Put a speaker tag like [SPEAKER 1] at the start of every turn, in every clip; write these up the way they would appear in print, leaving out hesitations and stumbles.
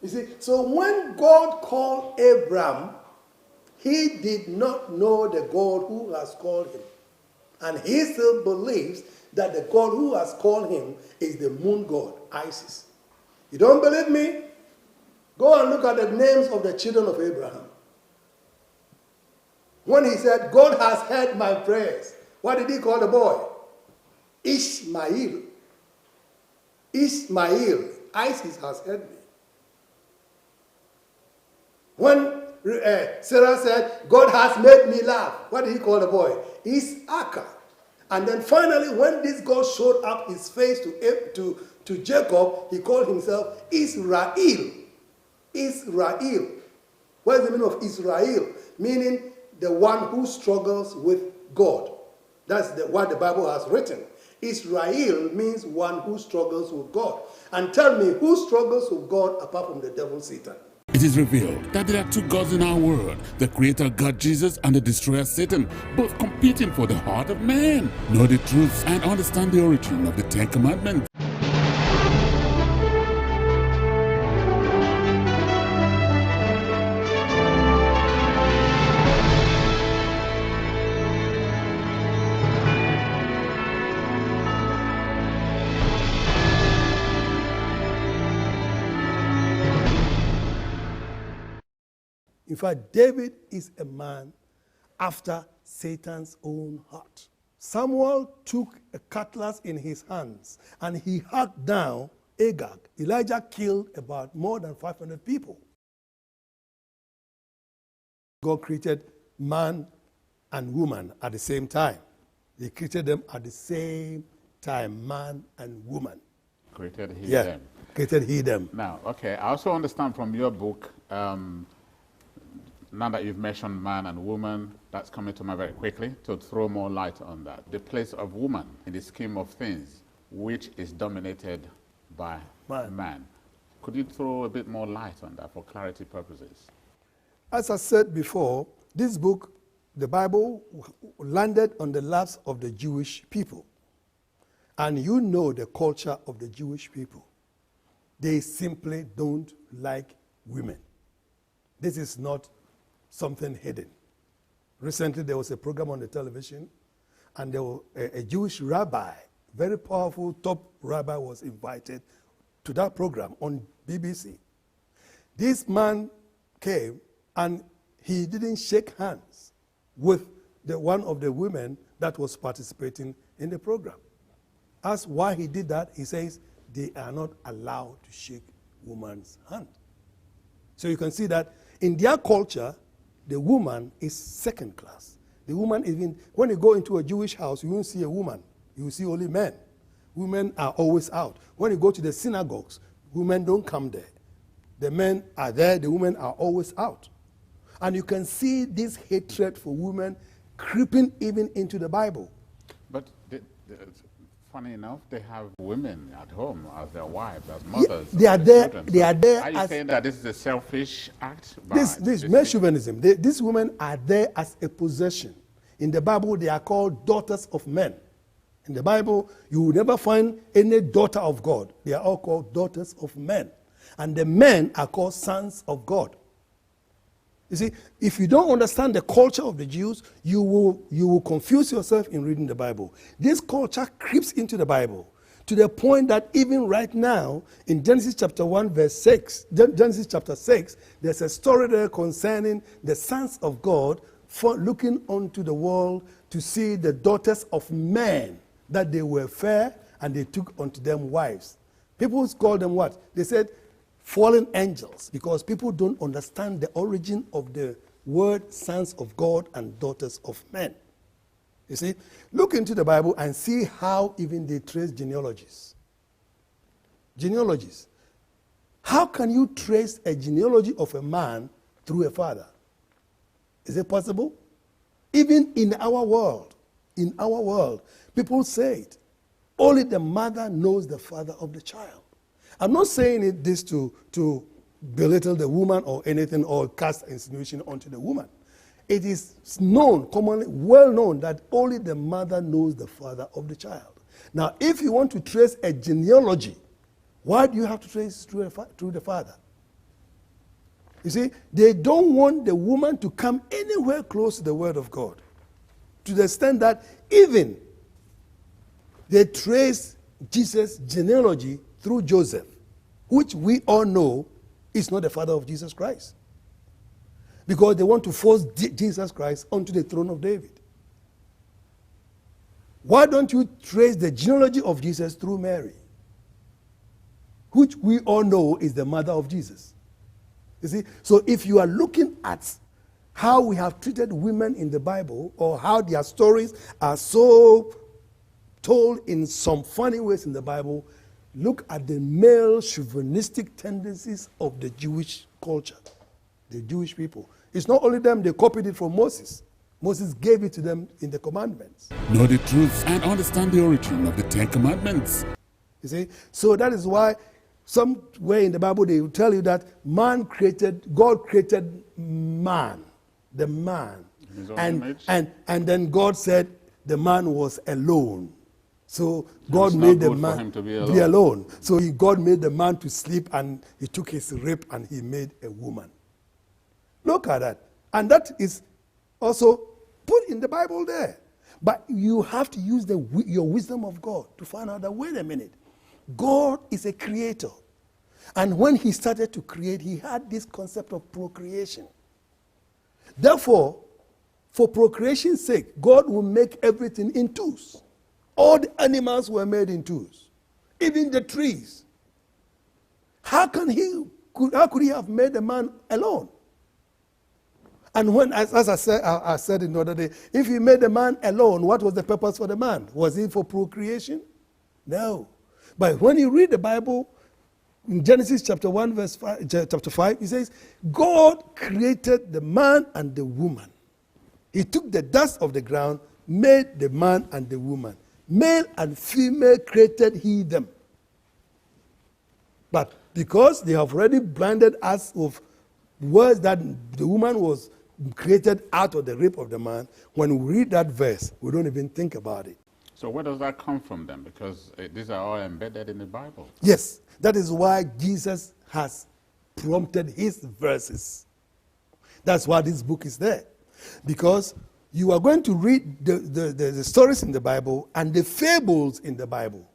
[SPEAKER 1] You see, so when God called Abraham, he did not know the God who has called him. And he still believes that the God who has called him is the moon god, Isis. You don't believe me? Go and look at the names of the children of Abraham. When he said, God has heard my prayers, what did he call the boy? Ishmael. Ishmael. Isis has heard me. When Sarah said, God has made me laugh, what did he call the boy? Isaac. And then finally, when this God showed up his face to Jacob, he called himself Israel. Israel. What is the meaning of Israel? Meaning the one who struggles with God. That's what the Bible has written. Israel means one who struggles with God. And tell me, who struggles with God apart from the devil Satan?
[SPEAKER 2] It is revealed that there are two gods in our world, the creator God Jesus and the destroyer Satan, both competing for the heart of man. Know the truth and understand the origin of the Ten Commandments.
[SPEAKER 1] In fact, David is a man after Satan's own heart. Samuel took a cutlass in his hands and he hacked down Agag. Elijah killed about more than 500 people. God created man and woman at the same time. He created them at the same time, man and woman.
[SPEAKER 3] Created he them.
[SPEAKER 1] Created he them.
[SPEAKER 3] Now, okay, I also understand from your book, now that you've mentioned man and woman, that's coming to mind very quickly, to throw more light on that. The place of woman in the scheme of things, which is dominated by man. Could you throw a bit more light on that for clarity purposes?
[SPEAKER 1] As I said before, this book, the Bible, landed on the laps of the Jewish people. And you know the culture of the Jewish people. They simply don't like women. This is not something hidden. Recently, there was a program on the television, and there was a Jewish rabbi, very powerful top rabbi, was invited to that program on BBC. This man came, and he didn't shake hands with one of the women that was participating in the program. Asked why he did that, he says, they are not allowed to shake woman's hand. So you can see that in their culture, the woman is second class. The woman, even when you go into a Jewish house, you won't see a woman. You will see only men. Women are always out. When you go to the synagogues, women don't come there. The men are there, the women are always out. And you can see this hatred for women creeping even into the Bible.
[SPEAKER 3] But funny enough, they have women at home as their wives, as mothers.
[SPEAKER 1] They are there. They are there.
[SPEAKER 3] Are you saying that this is a selfish act?
[SPEAKER 1] This male chauvinism. These women are there as a possession. In the Bible, they are called daughters of men. In the Bible, you will never find any daughter of God. They are all called daughters of men. And the men are called sons of God. You see, if you don't understand the culture of the Jews, you will confuse yourself in reading the Bible. This culture creeps into the Bible to the point that even right now, in Genesis chapter 1, verse 6, Genesis chapter 6, there's a story there concerning the sons of God for looking onto the world to see the daughters of men, that they were fair and they took unto them wives. People call them what? They said, fallen angels, because people don't understand the origin of the word sons of God and daughters of men. You see, look into the Bible and see how even they trace genealogies. Genealogies. How can you trace a genealogy of a man through a father? Is it possible? Even in our world, people say it. Only the mother knows the father of the child. I'm not saying this to belittle the woman or anything or cast insinuation onto the woman. It is known, commonly, well known, that only the mother knows the father of the child. Now, if you want to trace a genealogy, why do you have to trace through the father? You see, they don't want the woman to come anywhere close to the word of God. To the extent that even they trace Jesus' genealogy through Joseph, which we all know is not the father of Jesus Christ. Because they want to force Jesus Christ onto the throne of David. Why don't you trace the genealogy of Jesus through Mary, which we all know is the mother of Jesus? You see, so if you are looking at how we have treated women in the Bible, or how their stories are so told in some funny ways in the Bible, look at the male chauvinistic tendencies of the Jewish culture, the Jewish people. It's not only them, they copied it from Moses. Moses gave it to them in the commandments.
[SPEAKER 2] Know the truth and understand the origin of the Ten Commandments.
[SPEAKER 1] You see, so that is why somewhere in the Bible they will tell you that God created man, the man.
[SPEAKER 3] His own image.
[SPEAKER 1] And then God said the man was alone. So God made the man
[SPEAKER 3] to be
[SPEAKER 1] alone. So God made the man to sleep, and he took his rib and he made a woman. Look at that. And that is also put in the Bible there. But you have to use your wisdom of God to find out that, wait a minute, God is a creator. And when he started to create, he had this concept of procreation. Therefore, for procreation's sake, God will make everything in twos. All the animals were made in twos. Even the trees. How could he have made a man alone? And when, as I said in the other day, if he made the man alone, what was the purpose for the man? Was it for procreation? No. But when you read the Bible, in Genesis chapter 1, verse 5, chapter 5, it says, God created the man and the woman. He took the dust of the ground, made the man and the woman. Male and female created he them. But because they have already blinded us with words that the woman was created out of the rib of the man, when we read that verse, we don't even think about it.
[SPEAKER 3] So where does that come from then? Because these are all embedded in the Bible.
[SPEAKER 1] Yes, that is why Jesus has prompted his verses. That's why this book is there. Because you are going to read the stories in the Bible and the fables in the Bible.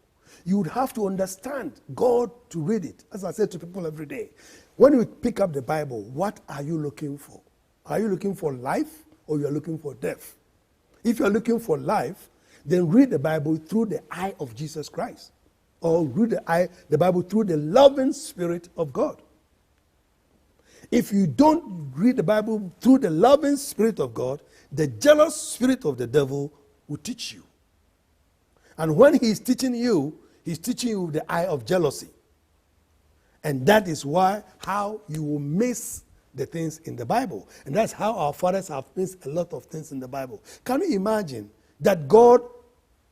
[SPEAKER 1] You would have to understand God to read it. As I say to people every day, when you pick up the Bible, what are you looking for? Are you looking for life, or you are looking for death? If you are looking for life, then read the Bible through the eye of Jesus Christ, or read the Bible through the loving Spirit of God. If you don't read the Bible through the loving Spirit of God, the jealous spirit of the devil will teach you. And when he's teaching you with the eye of jealousy. And that is how you will miss the things in the Bible. And that's how our fathers have missed a lot of things in the Bible. Can you imagine that God,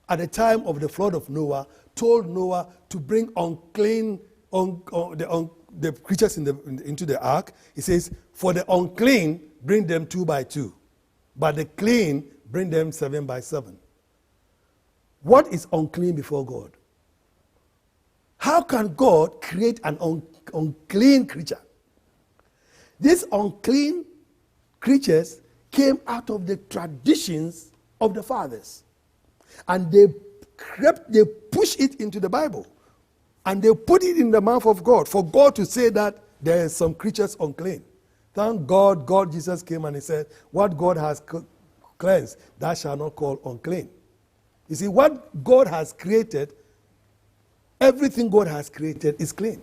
[SPEAKER 1] at the time of the flood of Noah, told Noah to bring the creatures into the ark? He says, for the unclean, bring them 2 by 2. But the clean, bring them 7 by 7. What is unclean before God? How can God create an unclean creature? These unclean creatures came out of the traditions of the fathers. And they pushed it into the Bible. And they put it in the mouth of God, for God to say that there are some creatures unclean. Thank God, Jesus came and he said, what God has cleansed, thou shalt not call unclean. You see, what God has created, everything God has created is clean.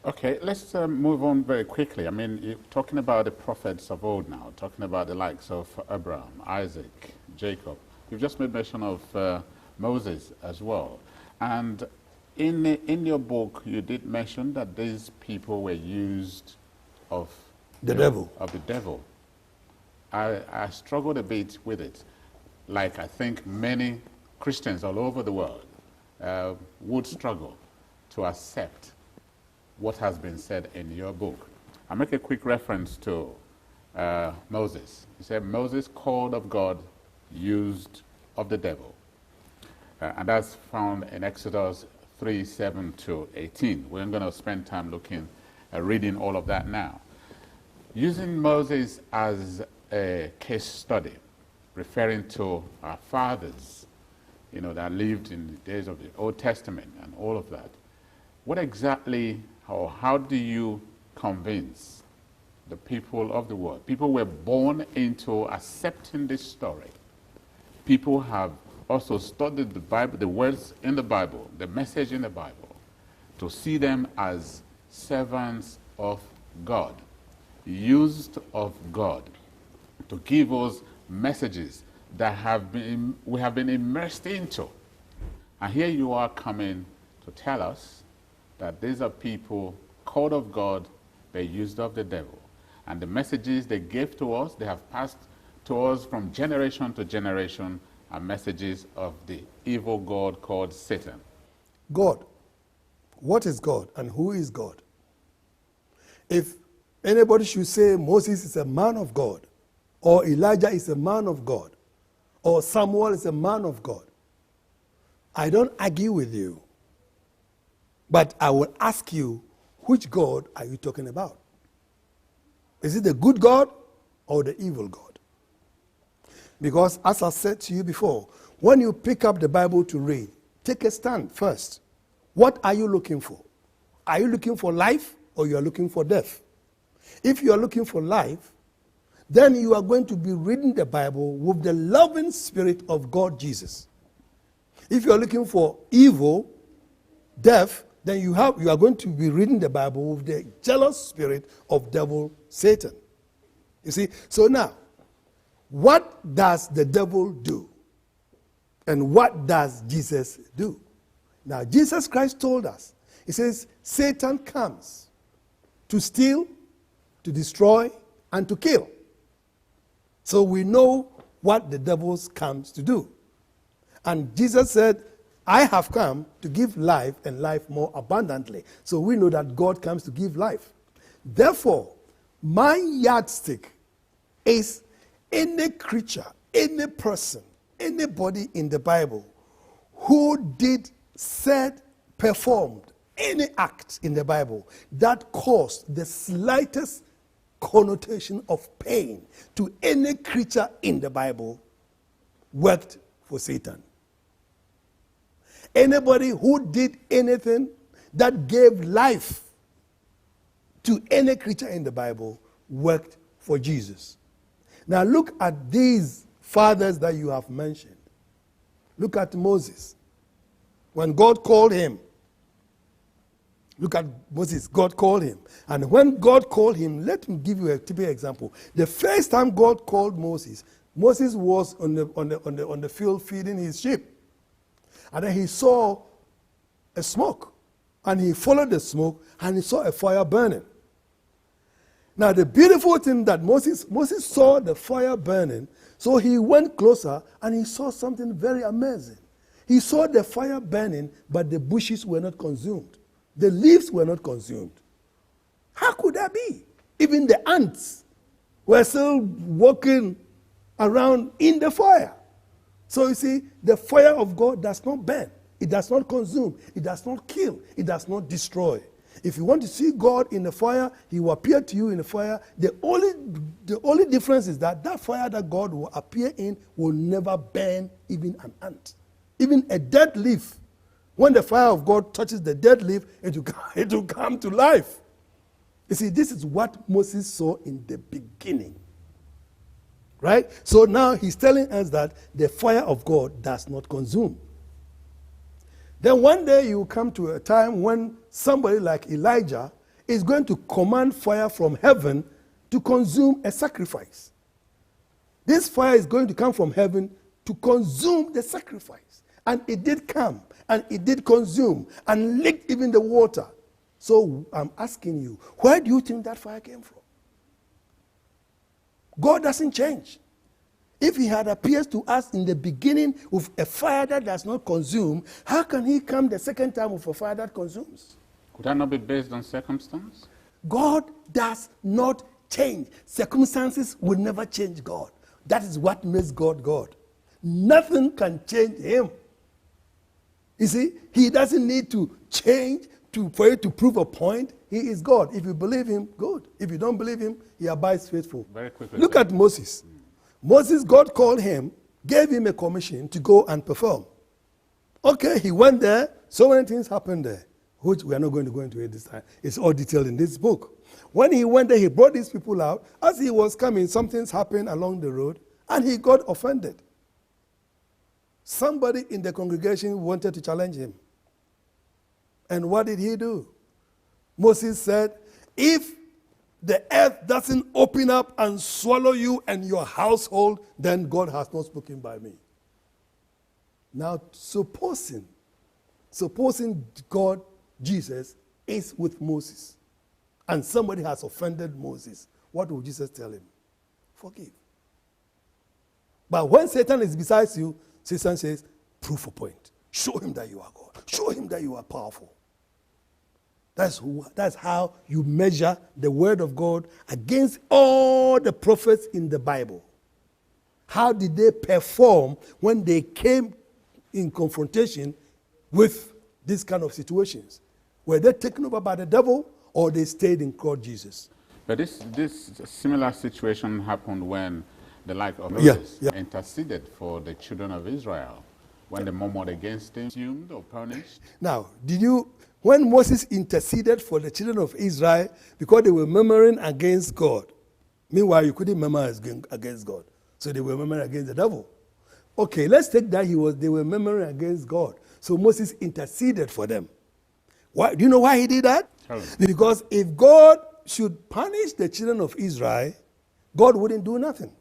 [SPEAKER 3] Okay, let's move on very quickly. I mean, you're talking about the prophets of old now, talking about the likes of Abraham, Isaac, Jacob. You've just made mention of Moses as well. And in your book, you did mention that these people were used of
[SPEAKER 1] the devil.
[SPEAKER 3] I struggled a bit with it. Like I think many Christians all over the world would struggle to accept what has been said in your book. I'll make a quick reference to Moses. He said, Moses, called of God, used of the devil. And that's found in Exodus 3:7 to 18. We're going to spend time reading all of that now. Using Moses as a case study, referring to our fathers, that lived in the days of the Old Testament and all of that, what exactly, or how do you convince the people of the world? People were born into accepting this story. People have also studied the Bible, the words in the Bible, the message in the Bible, to see them as servants of God, used of God, to give us messages that we have been immersed into. And here you are coming to tell us that these are people called of God, they're used of the devil. And the messages they gave to us, they have passed to us from generation to generation, are messages of the evil God called Satan.
[SPEAKER 1] God. What is God and who is God? If anybody should say Moses is a man of God, or Elijah is a man of God, or Samuel is a man of God, I don't argue with you. But I will ask you, which God are you talking about? Is it the good God or the evil God? Because as I said to you before, when you pick up the Bible to read, take a stand first. What are you looking for? Are you looking for life or you are looking for death? If you are looking for life, then you are going to be reading the Bible with the loving spirit of God Jesus. If you are looking for evil, death, then you are going to be reading the Bible with the jealous spirit of devil Satan. You see? So now, what does the devil do? And what does Jesus do? Now, Jesus Christ told us, he says, Satan comes to steal, to destroy, and to kill. So we know what the devil comes to do. And Jesus said, I have come to give life and life more abundantly. So we know that God comes to give life. Therefore, my yardstick is any creature, any person, anybody in the Bible who did, said, performed any act in the Bible that caused the slightest connotation of pain to any creature in the Bible worked for Satan. Anybody who did anything that gave life to any creature in the Bible worked for Jesus. Now look at these fathers that you have mentioned. Look at Moses. When God called him, look at Moses, God called him. And when God called him, let me give you a typical example. The first time God called Moses, Moses was on the field feeding his sheep. And then he saw a smoke. And he followed the smoke and he saw a fire burning. Now the beautiful thing that Moses saw the fire burning, so he went closer and he saw something very amazing. He saw the fire burning, but the bushes were not consumed. The leaves were not consumed. How could that be? Even the ants were still walking around in the fire. So you see, the fire of God does not burn. It does not consume. It does not kill. It does not destroy. If you want to see God in the fire, he will appear to you in the fire. The only difference is that fire that God will appear in will never burn even an ant. Even a dead leaf. When the fire of God touches the dead leaf, it will come to life. You see, this is what Moses saw in the beginning. Right? So now he's telling us that the fire of God does not consume. Then one day you come to a time when somebody like Elijah is going to command fire from heaven to consume a sacrifice. This fire is going to come from heaven to consume the sacrifice. And it did come, and it did consume, and licked even the water. So I'm asking you, where do you think that fire came from? God doesn't change. If he had appeared to us in the beginning with a fire that does not consume, how can he come the second time with a fire that consumes?
[SPEAKER 3] Could that not be based on circumstance?
[SPEAKER 1] God does not change. Circumstances will never change God. That is what makes God God. Nothing can change him. You see, he doesn't need to change, for you to prove a point, he is God. If you believe him, good. If you don't believe him, he abides faithful.
[SPEAKER 3] Very quickly.
[SPEAKER 1] Look at Moses. Moses, God called him, gave him a commission to go and perform. Okay, he went there. So many things happened there, which we are not going to go into it this time. It's all detailed in this book. When he went there, he brought these people out. As he was coming, something's happened along the road, and he got offended. Somebody in the congregation wanted to challenge him. And what did he do? Moses said, if the earth doesn't open up and swallow you and your household, then God has not spoken by me. Now, supposing God, Jesus, is with Moses, and somebody has offended Moses, what will Jesus tell him? Forgive. But when Satan is beside you, Satan says, prove a point. Show him that you are God. Show him that you are powerful. That's how you measure the word of God against all the prophets in the Bible. How did they perform when they came in confrontation with these kind of situations? Were they taken over by the devil, or they stayed in Christ Jesus?
[SPEAKER 3] But this similar situation happened when the like of Moses interceded for the children of Israel, when they murmured against him, assumed or punished.
[SPEAKER 1] Now, when Moses interceded for the children of Israel because they were murmuring against God, meanwhile you couldn't murmur against God, so they were murmuring against the devil. Okay, let's take that they were murmuring against God, so Moses interceded for them. Why? Do you know why he did that? Because if God should punish the children of Israel, God wouldn't do nothing.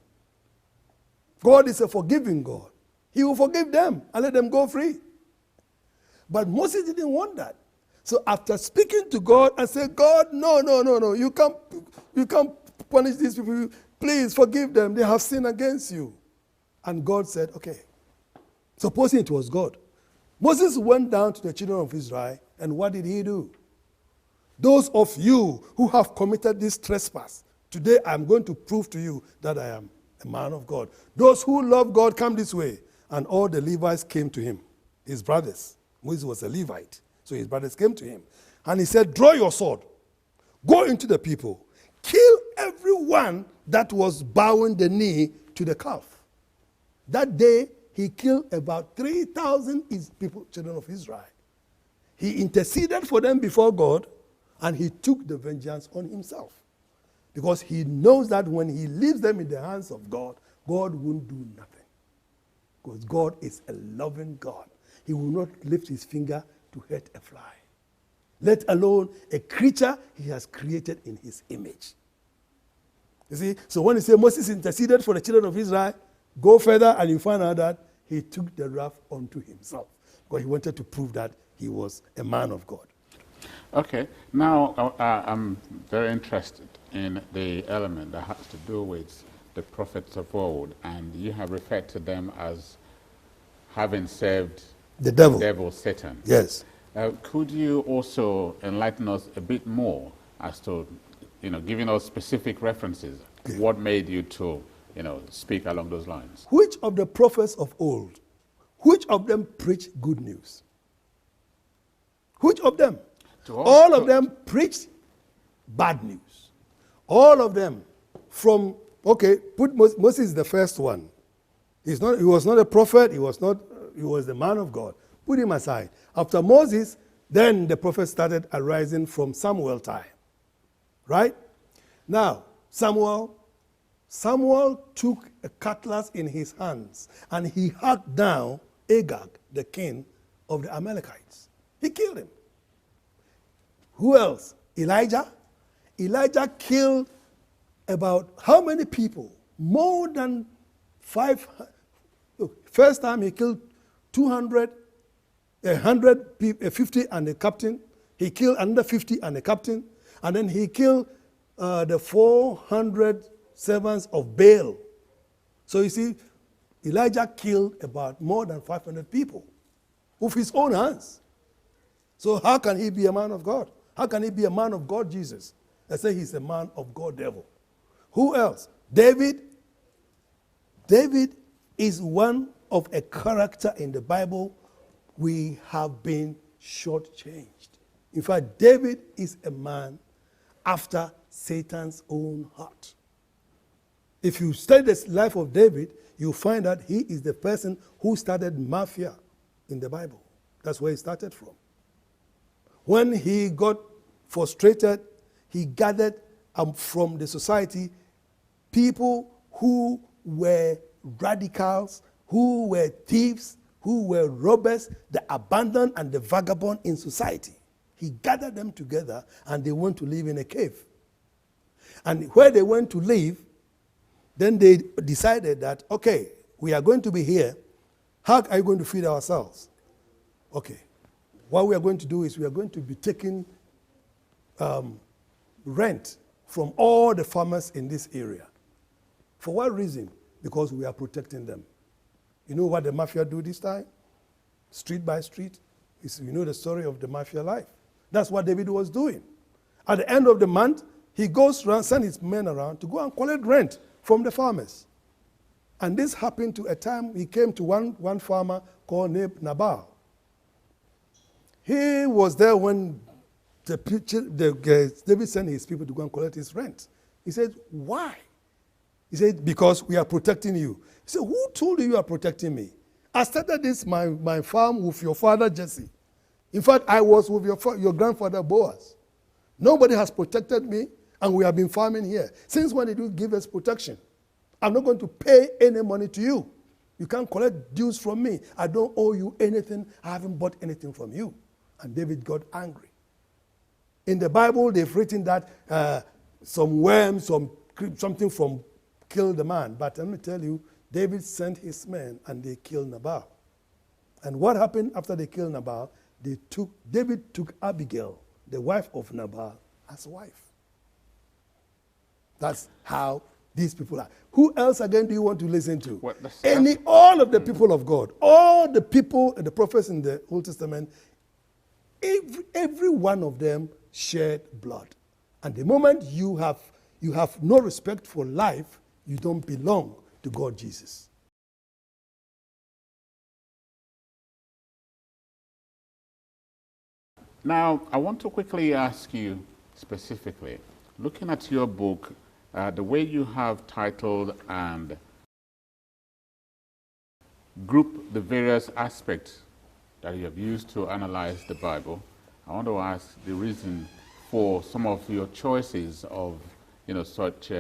[SPEAKER 1] God is a forgiving God. He will forgive them and let them go free. But Moses didn't want that. So after speaking to God and said, God, no, you can't punish these people. Please forgive them. They have sinned against you. And God said, okay. Supposing it was God. Moses went down to the children of Israel, and what did he do? Those of you who have committed this trespass, today I'm going to prove to you that I am a man of God. Those who love God, come this way. And all the Levites came to him, his brothers. Moses was a Levite, so his brothers came to him. And he said, draw your sword, go into the people, kill everyone that was bowing the knee to the calf. That day, he killed about 3,000 people, children of Israel. He interceded for them before God, and he took the vengeance on himself. Because he knows that when he leaves them in the hands of God, God won't do nothing. Because God is a loving God. He will not lift his finger to hurt a fly, let alone a creature he has created in his image. You see, so when he said Moses interceded for the children of Israel, go further and you find out that he took the wrath onto himself, because he wanted to prove that he was a man of God.
[SPEAKER 3] Okay, now I'm very interested in the element that has to do with the prophets of old, and you have referred to them as having served
[SPEAKER 1] the devil,
[SPEAKER 3] Satan.
[SPEAKER 1] Yes.
[SPEAKER 3] Could you also enlighten us a bit more as to, giving us specific references, what made you to, speak along those lines?
[SPEAKER 1] Which of the prophets of old, which of them preached good news? Which of them? All of them preached bad news. All of them put Moses the first one. He was not a prophet, he was the man of God. Put him aside. After Moses, then the prophets started arising from Samuel time. Right? Now, Samuel took a cutlass in his hands and he hacked down Agag, the king of the Amalekites. He killed him. Who else? Elijah. Elijah killed about how many people? More than 500. First time he killed 200, 150 and a captain. He killed another 50 and a captain. And then he killed the 400 servants of Baal. So you see, Elijah killed about more than 500 people with his own hands. So how can he be a man of God? How can he be a man of God, Jesus? I say he's a man of God devil. Who else? David. David is one of a character in the Bible we have been shortchanged. In fact, David is a man after Satan's own heart. If you study the life of David, you find that he is the person who started mafia in the Bible. That's where he started from. When he got frustrated, he gathered from the society people who were radicals, who were thieves, who were robbers, the abandoned and the vagabond in society. He gathered them together and they went to live in a cave. And where they went to live, then they decided that, okay, we are going to be here. How are you going to feed ourselves? Okay, what we are going to do is we are going to be taking rent from all the farmers in this area. For what reason? Because we are protecting them. You know what the mafia do this time? Street by street. You know the story of the mafia life. That's what David was doing. At the end of the month, he goes around, sends his men around to go and collect rent from the farmers. And this happened to a time he came to one farmer called Nabal. He was there when David sent his people to go and collect his rent. He said, why? He said, because we are protecting you. He said, who told you are protecting me? I started this, my farm with your father Jesse. In fact, I was with your grandfather Boaz. Nobody has protected me, and we have been farming here. Since when did you give us protection? I'm not going to pay any money to you. You can't collect dues from me. I don't owe you anything. I haven't bought anything from you. And David got angry. In the Bible, they've written that some worms, something from killed the man. But let me tell you, David sent his men and they killed Nabal. And what happened after they killed Nabal? David took Abigail, the wife of Nabal, as wife. That's how these people are. Who else again do you want to listen to? All of the people of God, all the people, the prophets in the Old Testament, every one of them shed blood. And the moment you have no respect for life, you don't belong to God Jesus.
[SPEAKER 3] Now, I want to quickly ask you specifically, looking at your book, the way you have titled and grouped the various aspects that you have used to analyze the Bible, I want to ask the reason for some of your choices of such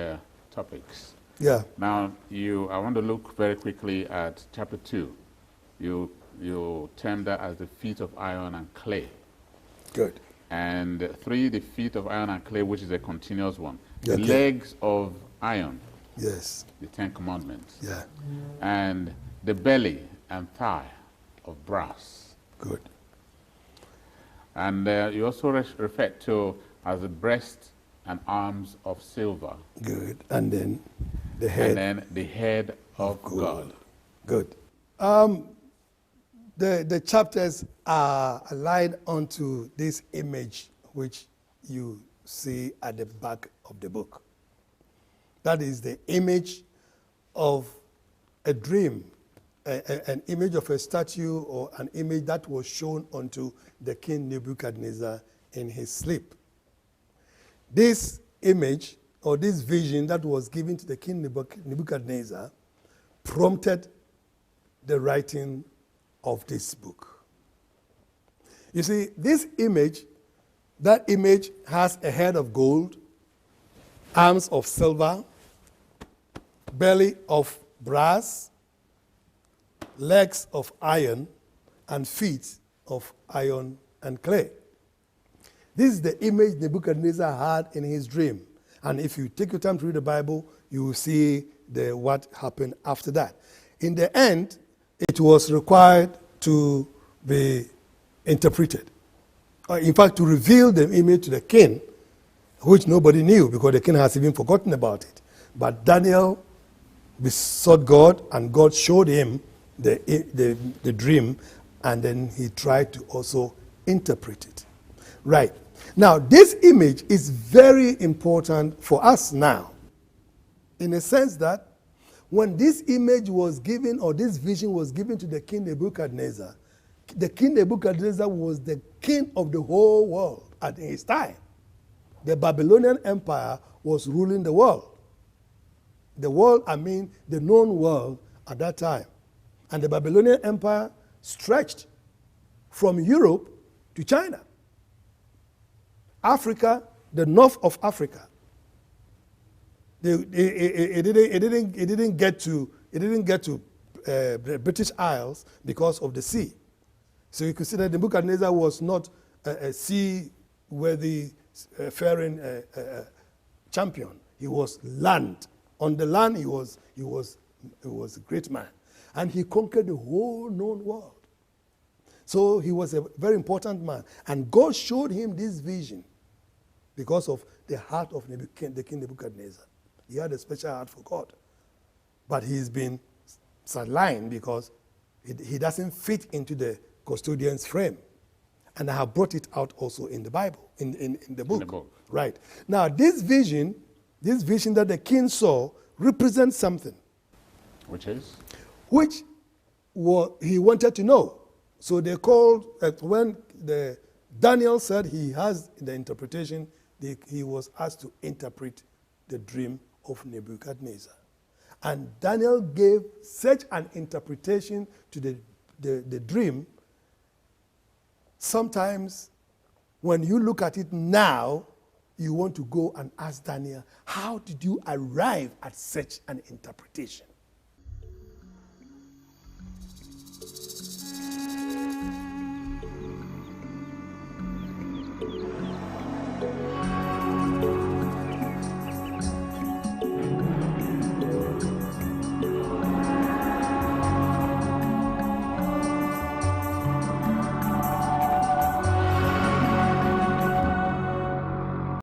[SPEAKER 3] topics.
[SPEAKER 1] Yeah.
[SPEAKER 3] Now, I want to look very quickly at chapter 2. You term that as the feet of iron and clay.
[SPEAKER 1] Good.
[SPEAKER 3] And 3, the feet of iron and clay, which is a continuous one.
[SPEAKER 1] Okay.
[SPEAKER 3] The legs of iron.
[SPEAKER 1] Yes.
[SPEAKER 3] The 10 Commandments.
[SPEAKER 1] Yeah.
[SPEAKER 3] And the belly and thigh of brass.
[SPEAKER 1] Good.
[SPEAKER 3] And you also refer to as the breast and arms of silver.
[SPEAKER 1] Good. And then the head.
[SPEAKER 3] And then the head of God.
[SPEAKER 1] Good. The chapters are aligned onto this image which you see at the back of the book. That is the image of a dream, an image of a statue or an image that was shown unto the king Nebuchadnezzar in his sleep. This image or this vision that was given to the king Nebuchadnezzar prompted the writing of this book. You see, this image, that image has a head of gold, arms of silver, belly of brass, legs of iron, and feet of iron and clay. This is the image Nebuchadnezzar had in his dream. And if you take your time to read the Bible, you will see what happened after that. In the end, it was required to be interpreted. In fact, to reveal the image to the king, which nobody knew because the king has even forgotten about it. But Daniel besought God, and God showed him the dream, and then he tried to also interpret it. Right. Now, this image is very important for us now, in a sense that when this image was given, or this vision was given to the king Nebuchadnezzar, the king Nebuchadnezzar was the king of the whole world at his time. The Babylonian Empire was ruling the world. The world, I mean the known world at that time. And the Babylonian Empire stretched from Europe to China. Africa, the north of Africa. It didn't get to the British Isles because of the sea. So you could see that Nebuchadnezzar was not a seaworthy faring champion. He was land. On the land, he was a great man, and he conquered the whole known world. So he was a very important man, and God showed him this vision because of the heart of the king Nebuchadnezzar. He had a special heart for God, but he's been sidelined because he doesn't fit into the custodian's frame. And I have brought it out also in the Bible, in the book.
[SPEAKER 3] In the book.
[SPEAKER 1] Right. Now, this vision that the king saw represents something.
[SPEAKER 3] Which is?
[SPEAKER 1] Which he wanted to know. So they called, when Daniel said he has the interpretation, he was asked to interpret the dream of Nebuchadnezzar. And Daniel gave such an interpretation to the dream. Sometimes when you look at it now, you want to go and ask Daniel, how did you arrive at such an interpretation?